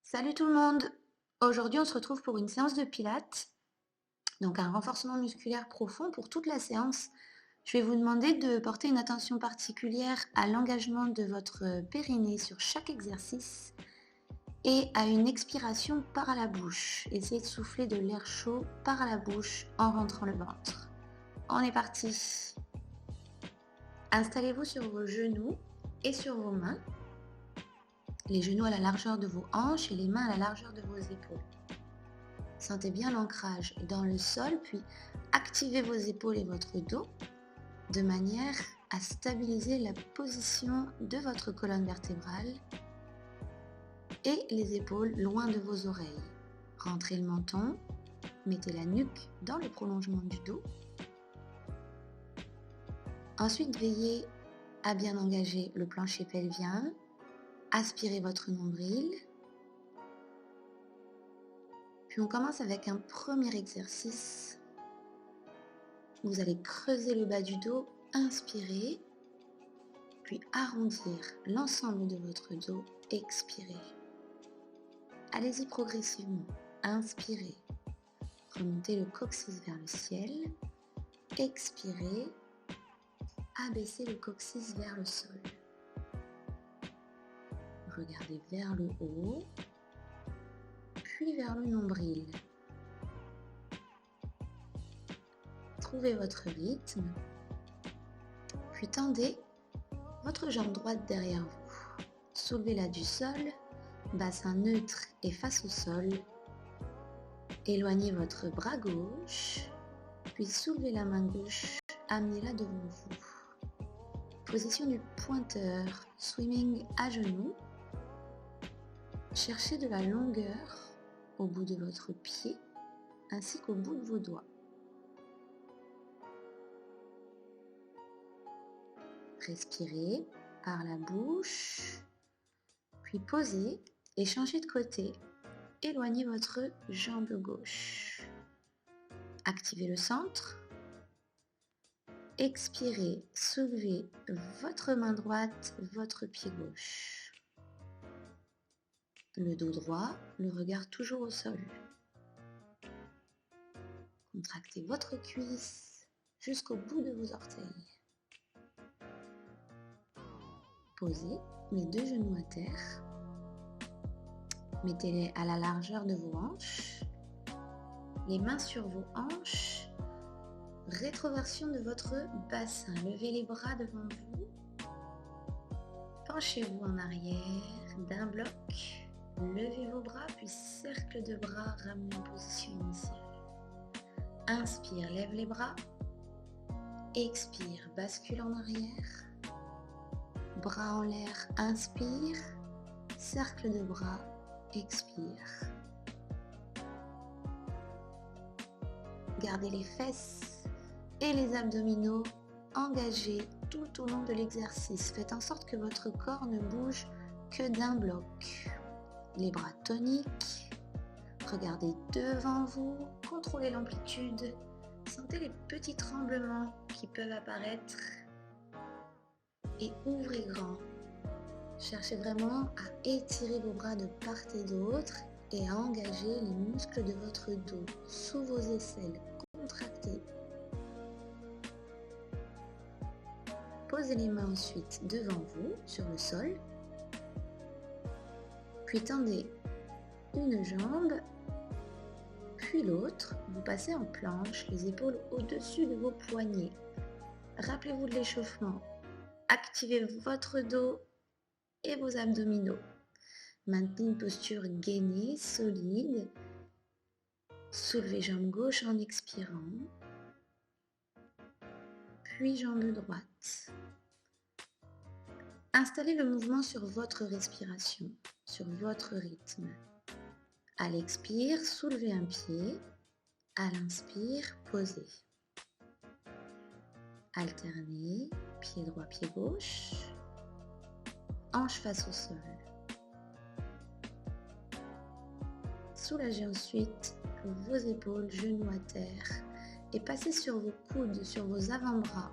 Salut tout le monde! Aujourd'hui, on se retrouve pour une séance de pilates, donc un renforcement musculaire profond pour toute la séance. Je vais vous demander de porter une attention particulière à l'engagement de votre périnée sur chaque exercice et à une expiration par la bouche. Essayez de souffler de l'air chaud par la bouche en rentrant le ventre. On est parti! Installez-vous sur vos genoux et sur vos mains. Les genoux à la largeur de vos hanches et les mains à la largeur de vos épaules. Sentez bien l'ancrage dans le sol, puis activez vos épaules et votre dos de manière à stabiliser la position de votre colonne vertébrale et les épaules loin de vos oreilles. Rentrez le menton, mettez la nuque dans le prolongement du dos. Ensuite, veillez à bien engager le plancher pelvien. Aspirez votre nombril. Puis on commence avec un premier exercice. Vous allez creuser le bas du dos, inspirez, puis arrondir l'ensemble de votre dos, expirez. Allez-y progressivement, inspirez, remontez le coccyx vers le ciel, expirez, abaissez le coccyx vers le sol. Regardez vers le haut, puis vers le nombril. Trouvez votre rythme, puis tendez votre jambe droite derrière vous. Soulevez-la du sol, bassin neutre et face au sol. Éloignez votre bras gauche, puis soulevez la main gauche, amenez-la devant vous. Position du pointeur, swimming à genoux. Cherchez de la longueur au bout de votre pied ainsi qu'au bout de vos doigts. Respirez par la bouche, puis posez et changez de côté. Éloignez votre jambe gauche. Activez le centre. Expirez, soulevez votre main droite, votre pied gauche. Le dos droit, le regard toujours au sol. Contractez votre cuisse jusqu'au bout de vos orteils. Posez les deux genoux à terre. Mettez-les à la largeur de vos hanches. Les mains sur vos hanches. Rétroversion de votre bassin. Levez les bras devant vous. Penchez-vous en arrière d'un bloc. Levez vos bras, puis cercle de bras, ramenez en position initiale. Inspire, lève les bras. Expire, bascule en arrière. Bras en l'air, inspire. Cercle de bras, expire. Gardez les fesses et les abdominaux engagés tout au long de l'exercice. Faites en sorte que votre corps ne bouge que d'un bloc. Les bras toniques, regardez devant vous, contrôlez l'amplitude, sentez les petits tremblements qui peuvent apparaître et ouvrez grand. Cherchez vraiment à étirer vos bras de part et d'autre et à engager les muscles de votre dos sous vos aisselles, contractez. Posez les mains ensuite devant vous sur le sol. Puis tendez une jambe, puis l'autre. Vous passez en planche, les épaules au-dessus de vos poignets. Rappelez-vous de l'échauffement. Activez votre dos et vos abdominaux. Maintenez une posture gainée, solide. Soulevez jambe gauche en expirant. Puis jambe droite. Installez le mouvement sur votre respiration, sur votre rythme. À l'expire, soulevez un pied. À l'inspire, posez. Alternez, pied droit, pied gauche. Hanche face au sol. Soulagez ensuite vos épaules, genoux à terre et passez sur vos coudes, sur vos avant-bras.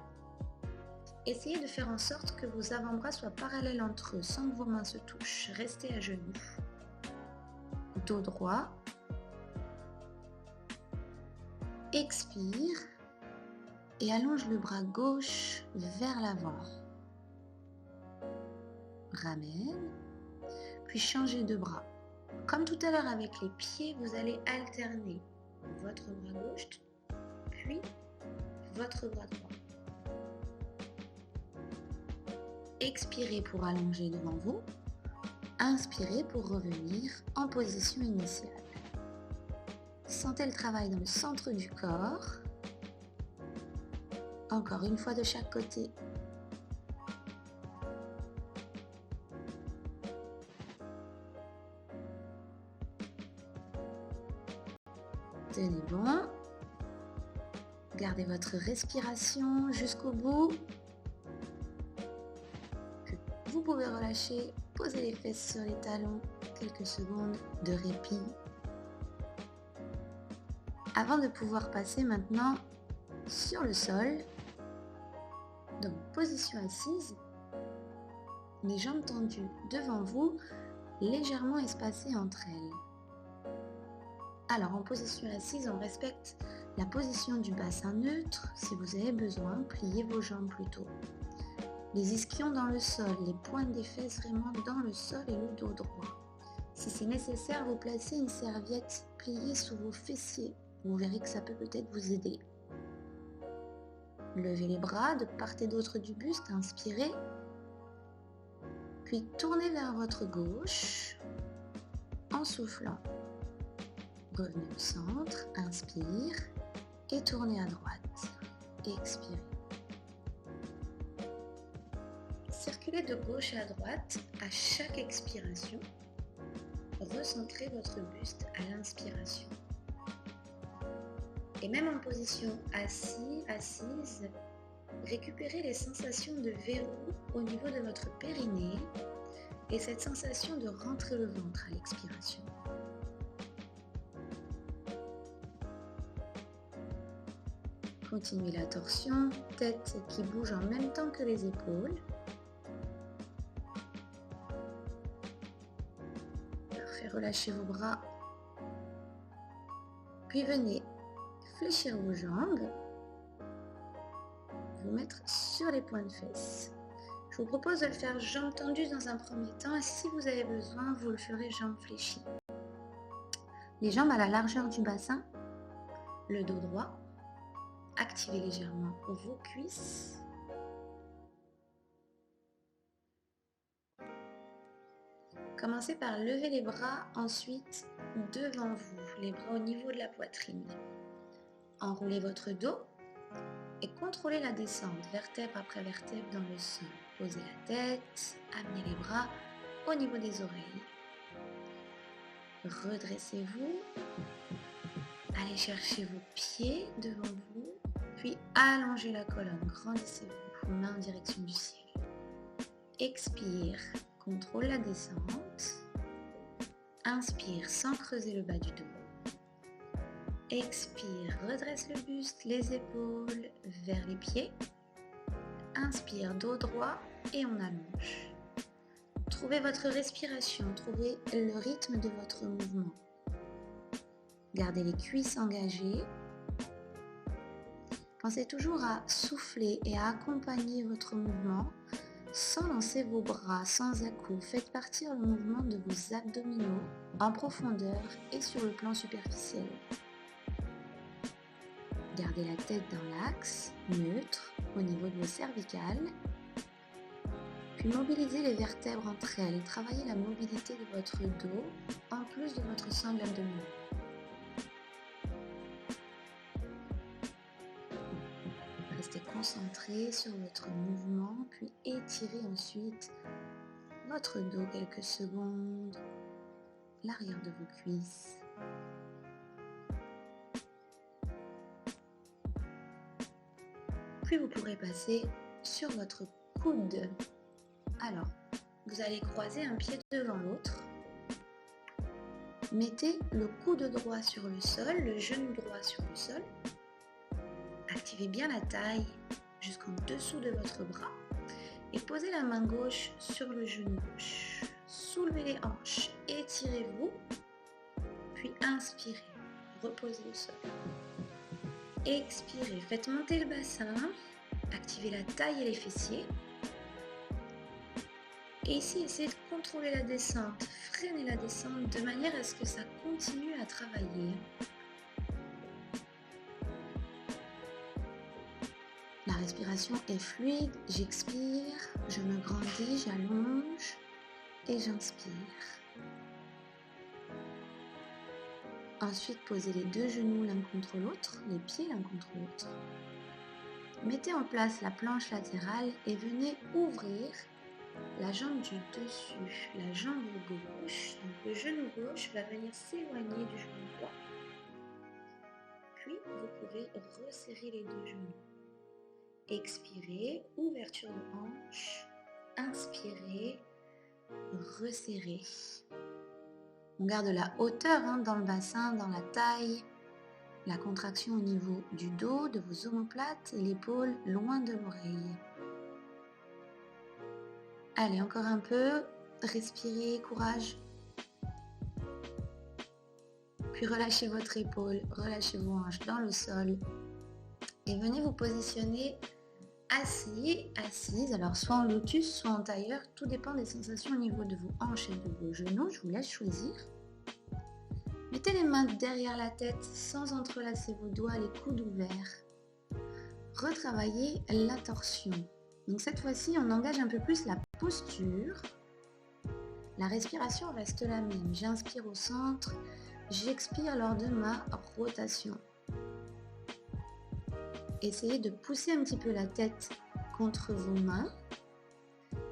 Essayez de faire en sorte que vos avant-bras soient parallèles entre eux sans que vos mains se touchent. Restez à genoux. Dos droit. Expire et allonge le bras gauche vers l'avant. Ramène, puis changez de bras. Comme tout à l'heure avec les pieds, vous allez alterner votre bras gauche, puis votre bras droit. Expirez pour allonger devant vous. Inspirez pour revenir en position initiale. Sentez le travail dans le centre du corps. Encore une fois de chaque côté. Tenez bon. Gardez votre respiration jusqu'au bout. Vous pouvez relâcher, poser les fesses sur les talons, quelques secondes de répit. Avant de pouvoir passer maintenant sur le sol, donc position assise, les jambes tendues devant vous, légèrement espacées entre elles. Alors en position assise, on respecte la position du bassin neutre. Si vous avez besoin, pliez vos jambes plutôt. Les ischions dans le sol, les pointes des fesses vraiment dans le sol et le dos droit. Si c'est nécessaire, vous placez une serviette pliée sous vos fessiers. Vous verrez que ça peut peut-être vous aider. Levez les bras de part et d'autre du buste, inspirez. Puis tournez vers votre gauche en soufflant. Revenez au centre, inspire et tournez à droite. Expirez. Circulez de gauche à droite à chaque expiration. Recentrez votre buste à l'inspiration. Et même en position assise, récupérez les sensations de verrou au niveau de votre périnée et cette sensation de rentrer le ventre à l'expiration. Continuez la torsion, tête qui bouge en même temps que les épaules. Parfait, relâchez vos bras. Puis venez fléchir vos jambes, vous mettre sur les points de fesses. Je vous propose de le faire jambes tendues dans un premier temps et si vous avez besoin, vous le ferez jambes fléchies. Les jambes à la largeur du bassin, le dos droit. Activez légèrement vos cuisses. Commencez par lever les bras, ensuite devant vous, les bras au niveau de la poitrine. Enroulez votre dos et contrôlez la descente, vertèbre après vertèbre dans le sol. Posez la tête, amenez les bras au niveau des oreilles. Redressez-vous, allez chercher vos pieds devant vous, puis allongez la colonne, grandissez-vous, vos mains en direction du ciel. Expire, contrôle la descente. Inspire sans creuser le bas du dos. Expire, redresse le buste, les épaules vers les pieds. Inspire, dos droit et on allonge. Trouvez votre respiration, trouvez le rythme de votre mouvement. Gardez les cuisses engagées. Pensez toujours à souffler et à accompagner votre mouvement sans lancer vos bras, sans à-coups. Faites partir le mouvement de vos abdominaux en profondeur et sur le plan superficiel. Gardez la tête dans l'axe, neutre, au niveau de vos cervicales. Puis mobilisez les vertèbres entre elles et travaillez la mobilité de votre dos en plus de votre sangle abdominale. Restez concentré sur votre mouvement, puis étirez ensuite votre dos quelques secondes, l'arrière de vos cuisses. Puis vous pourrez passer sur votre coude. Alors, vous allez croiser un pied devant l'autre. Mettez le coude droit sur le sol, le genou droit sur le sol. Activez bien la taille jusqu'en dessous de votre bras. Et posez la main gauche sur le genou gauche. Soulevez les hanches, étirez-vous, puis inspirez, reposez au sol. Expirez, faites monter le bassin, activez la taille et les fessiers. Et ici, essayez de contrôler la descente, freinez la descente de manière à ce que ça continue à travailler. La respiration est fluide, j'expire, je me grandis, j'allonge et j'inspire. Ensuite, posez les deux genoux l'un contre l'autre, les pieds l'un contre l'autre. Mettez en place la planche latérale et venez ouvrir la jambe du dessus, la jambe gauche. Donc le genou gauche va venir s'éloigner du genou droit. Puis, vous pouvez resserrer les deux genoux. Expirez, ouverture de hanche, inspirez, resserrez. On garde la hauteur dans le bassin, dans la taille, la contraction au niveau du dos, de vos omoplates et l'épaule loin de l'oreille. Allez, encore un peu, respirez, courage. Puis relâchez votre épaule, relâchez vos hanches dans le sol et venez vous positionner assis, assise, alors soit en lotus, soit en tailleur, tout dépend des sensations au niveau de vos hanches et de vos genoux, je vous laisse choisir. Mettez les mains derrière la tête sans entrelacer vos doigts, les coudes ouverts. Retravaillez la torsion. Donc cette fois-ci, on engage un peu plus la posture. La respiration reste la même. J'inspire au centre, j'expire lors de ma rotation. Essayez de pousser un petit peu la tête contre vos mains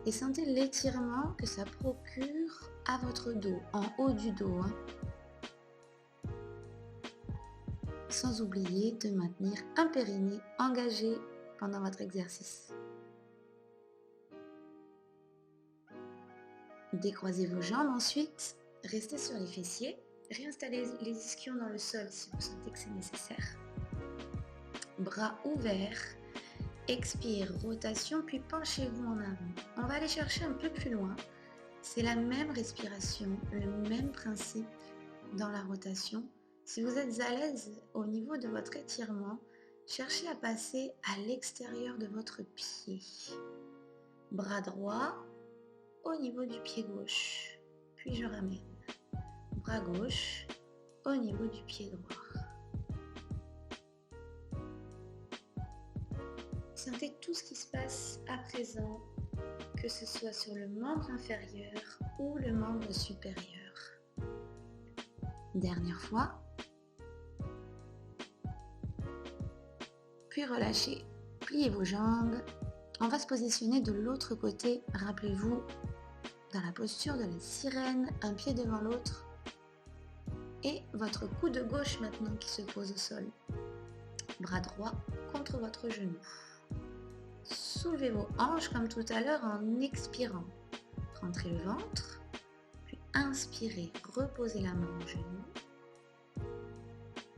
et sentez l'étirement que ça procure à votre dos, en haut du dos. Sans oublier de maintenir un périnée engagé pendant votre exercice. Décroisez vos jambes ensuite, restez sur les fessiers, réinstallez les ischions dans le sol si vous sentez que c'est nécessaire. Bras ouverts, expire, rotation, puis penchez-vous en avant. On va aller chercher un peu plus loin. C'est la même respiration, le même principe dans la rotation. Si vous êtes à l'aise au niveau de votre étirement, cherchez à passer à l'extérieur de votre pied. Bras droit au niveau du pied gauche, puis je ramène. Bras gauche au niveau du pied droit. Sentez tout ce qui se passe à présent, que ce soit sur le membre inférieur ou le membre supérieur. Dernière fois. Puis relâchez, pliez vos jambes. On va se positionner de l'autre côté. Rappelez-vous, dans la posture de la sirène, un pied devant l'autre. Et votre coude gauche maintenant qui se pose au sol. Bras droit contre votre genou. Soulevez vos hanches comme tout à l'heure en expirant. Rentrez le ventre, puis inspirez, reposez la main au genou.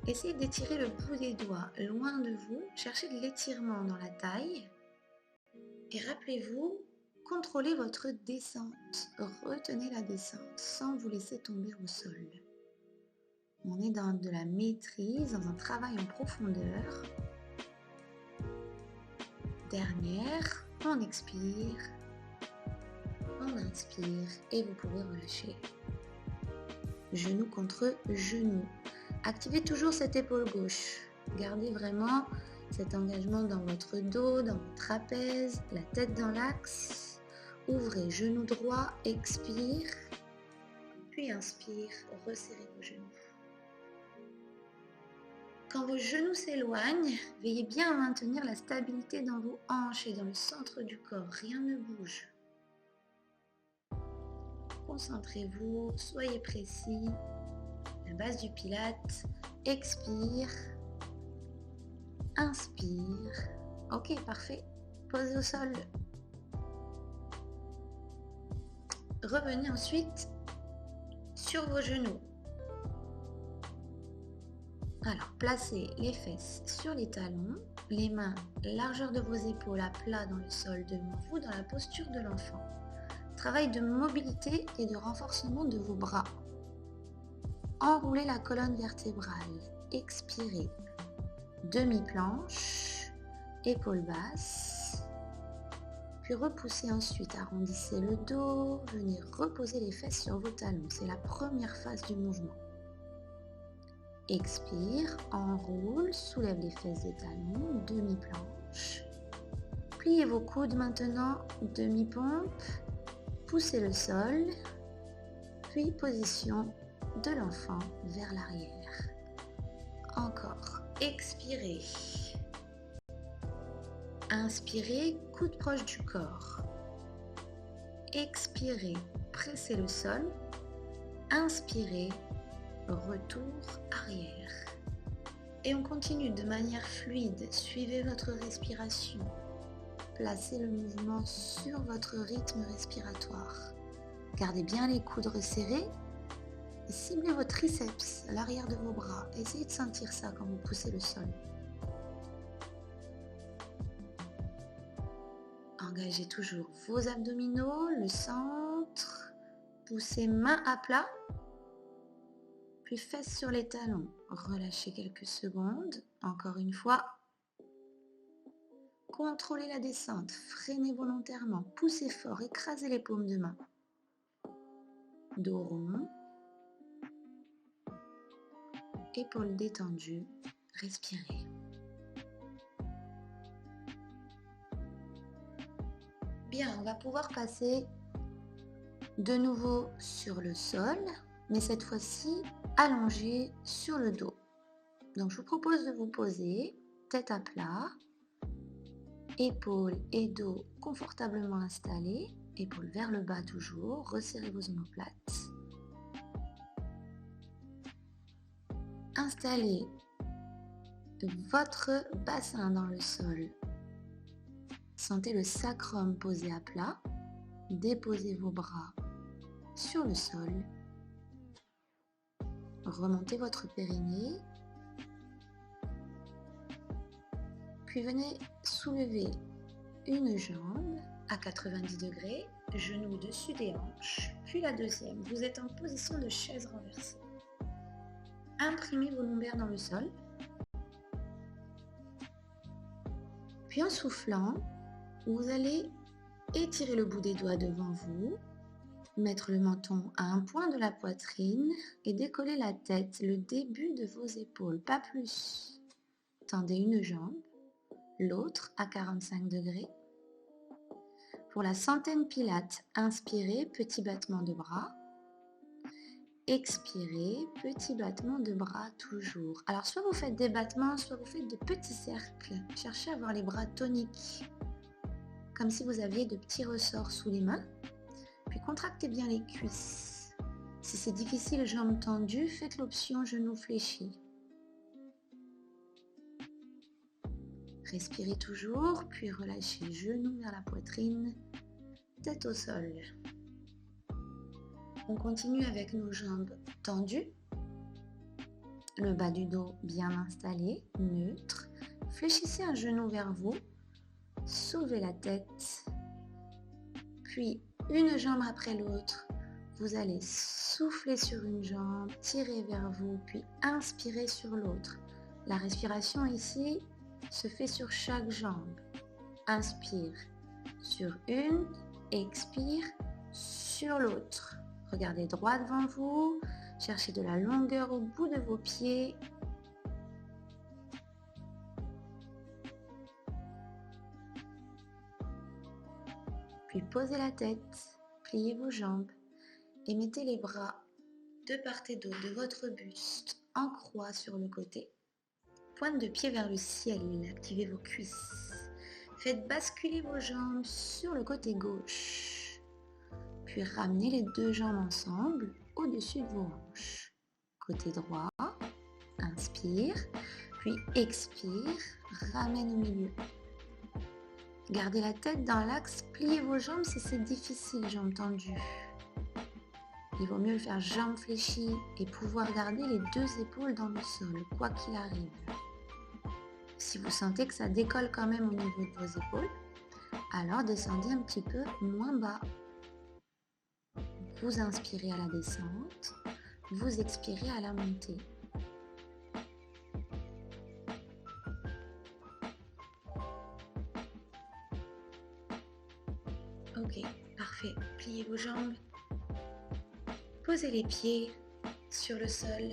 Essayez d'étirer le bout des doigts loin de vous, cherchez de l'étirement dans la taille. Et rappelez-vous, contrôlez votre descente, retenez la descente sans vous laisser tomber au sol. On est dans de la maîtrise, dans un travail en profondeur. Dernière, on expire, on inspire et vous pouvez relâcher. Genou contre genou. Activez toujours cette épaule gauche. Gardez vraiment cet engagement dans votre dos, dans votre trapèze, la tête dans l'axe. Ouvrez genou droit, expire, puis inspire, resserrez vos genoux. Quand vos genoux s'éloignent, veillez bien à maintenir la stabilité dans vos hanches et dans le centre du corps. Rien ne bouge. Concentrez-vous, soyez précis. La base du pilate. Expire. Inspire. Ok, parfait. Posez au sol. Revenez ensuite sur vos genoux. Alors, placez les fesses sur les talons, les mains, largeur de vos épaules à plat dans le sol devant vous dans la posture de l'enfant. Travail de mobilité et de renforcement de vos bras. Enroulez la colonne vertébrale. Expirez. Demi-planche, épaules basses. Puis repoussez ensuite, arrondissez le dos, venez reposer les fesses sur vos talons. C'est la première phase du mouvement. Expire, enroule, soulève les fesses des talons, demi-planche. Pliez vos coudes maintenant, demi-pompe, poussez le sol, puis position de l'enfant vers l'arrière. Encore, expirez. Inspirez, coude proche du corps. Expirez, pressez le sol. Inspirez, retour arrière. Et on continue de manière fluide. Suivez votre respiration. Placez le mouvement sur votre rythme respiratoire. Gardez bien les coudes resserrés. Et ciblez vos triceps à l'arrière de vos bras. Essayez de sentir ça quand vous poussez le sol. Engagez toujours vos abdominaux, le centre. Poussez main à plat. Puis fesses sur les talons. Relâchez quelques secondes. Encore une fois. Contrôlez la descente. Freinez volontairement. Poussez fort. Écrasez les paumes de main. Dos rond. Épaules détendues. Respirez. Bien, on va pouvoir passer de nouveau sur le sol, mais cette fois-ci allongé sur le dos. Donc je vous propose de vous poser tête à plat, épaules et dos confortablement installés, épaules vers le bas toujours, resserrez vos omoplates. Installez votre bassin dans le sol. Sentez le sacrum posé à plat. Déposez vos bras sur le sol. Remontez votre périnée. Puis venez soulever une jambe à 90 degrés, genou au-dessus des hanches, puis la deuxième. Vous êtes en position de chaise renversée. Imprimez vos lombaires dans le sol. Puis en soufflant, vous allez étirer le bout des doigts devant vous, mettre le menton à un point de la poitrine et décoller la tête, le début de vos épaules, pas plus. Tendez une jambe, l'autre à 45 degrés. Pour la centaine pilates, inspirez, petit battement de bras. Expirez, petit battement de bras toujours. Alors soit vous faites des battements, soit vous faites de petits cercles. Cherchez à avoir les bras toniques, comme si vous aviez de petits ressorts sous les mains. Puis contractez bien les cuisses. Si c'est difficile, jambes tendues, faites l'option genoux fléchis. Respirez toujours, puis relâchez genoux vers la poitrine, tête au sol. On continue avec nos jambes tendues, le bas du dos bien installé, neutre. Fléchissez un genou vers vous, soulevez la tête, puis une jambe après l'autre. Vous allez souffler sur une jambe, tirer vers vous, puis inspirer sur l'autre. La respiration ici se fait sur chaque jambe. Inspire sur une, expire sur l'autre. Regardez droit devant vous, cherchez de la longueur au bout de vos pieds. Puis posez la tête, pliez vos jambes et mettez les bras de part et d'autre de votre buste en croix sur le côté. Pointe de pied vers le ciel, activez vos cuisses. Faites basculer vos jambes sur le côté gauche. Puis ramenez les deux jambes ensemble au-dessus de vos hanches. Côté droit, inspire, puis expire, ramène au milieu. Gardez la tête dans l'axe, pliez vos jambes si c'est difficile, jambes tendues. Il vaut mieux le faire jambes fléchies et pouvoir garder les deux épaules dans le sol, quoi qu'il arrive. Si vous sentez que ça décolle quand même au niveau de vos épaules, alors descendez un petit peu moins bas. Vous inspirez à la descente, vous expirez à la montée. Ok, parfait. Pliez vos jambes. Posez les pieds sur le sol,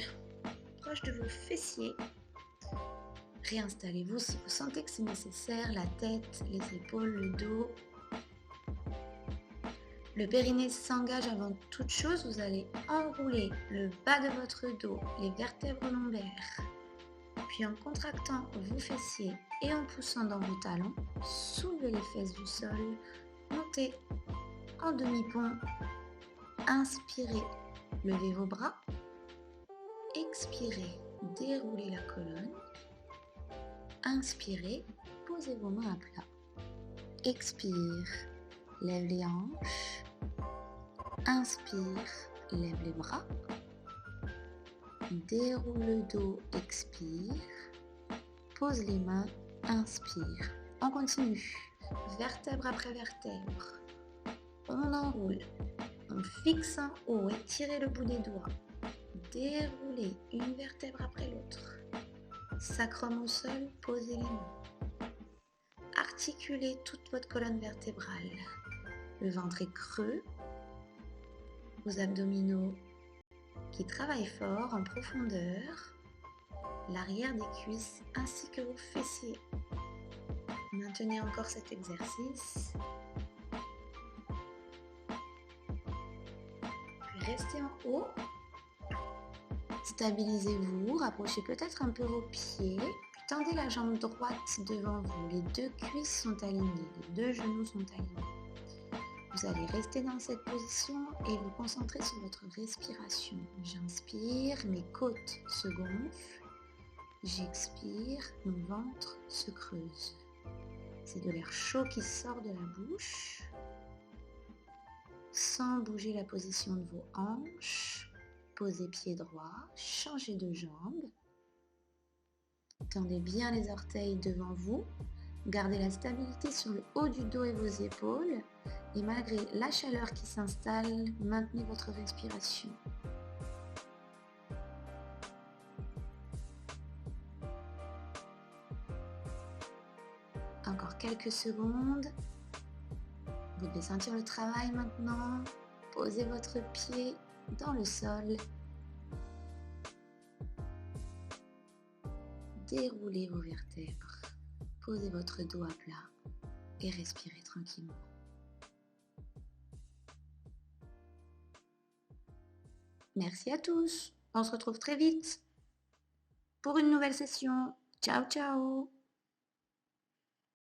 proche de vos fessiers. Réinstallez-vous si vous sentez que c'est nécessaire, la tête, les épaules, le dos. Le périnée s'engage avant toute chose. Vous allez enrouler le bas de votre dos, les vertèbres lombaires. Puis en contractant vos fessiers et en poussant dans vos talons, soulevez les fesses du sol, montez en demi-pont, inspirez, levez vos bras, expirez, déroulez la colonne, inspirez, posez vos mains à plat, expire, lève les hanches, inspire, lève les bras, déroule le dos, expire, pose les mains, inspire. On continue, vertèbre après vertèbre. On enroule, on fixe en haut, étirez le bout des doigts. Déroulez une vertèbre après l'autre. Sacrum au sol, posez les mains. Articulez toute votre colonne vertébrale. Le ventre est creux. Vos abdominaux qui travaillent fort en profondeur. L'arrière des cuisses ainsi que vos fessiers. Maintenez encore cet exercice. Puis restez en haut. Stabilisez-vous, rapprochez peut-être un peu vos pieds, puis tendez la jambe droite devant vous. Les deux cuisses sont alignées, les deux genoux sont alignés. Vous allez rester dans cette position et vous concentrer sur votre respiration. J'inspire, mes côtes se gonflent. J'expire, mon ventre se creuse. C'est de l'air chaud qui sort de la bouche, sans bouger la position de vos hanches. Posez pied droit, changez de jambe. Tendez bien les orteils devant vous. Gardez la stabilité sur le haut du dos et vos épaules. Et malgré la chaleur qui s'installe, maintenez votre respiration. Encore quelques secondes. Vous devez sentir le travail maintenant. Posez votre pied dans le sol. Déroulez vos vertèbres. Posez votre dos à plat et respirez tranquillement. Merci à tous. On se retrouve très vite pour une nouvelle session. Ciao, ciao!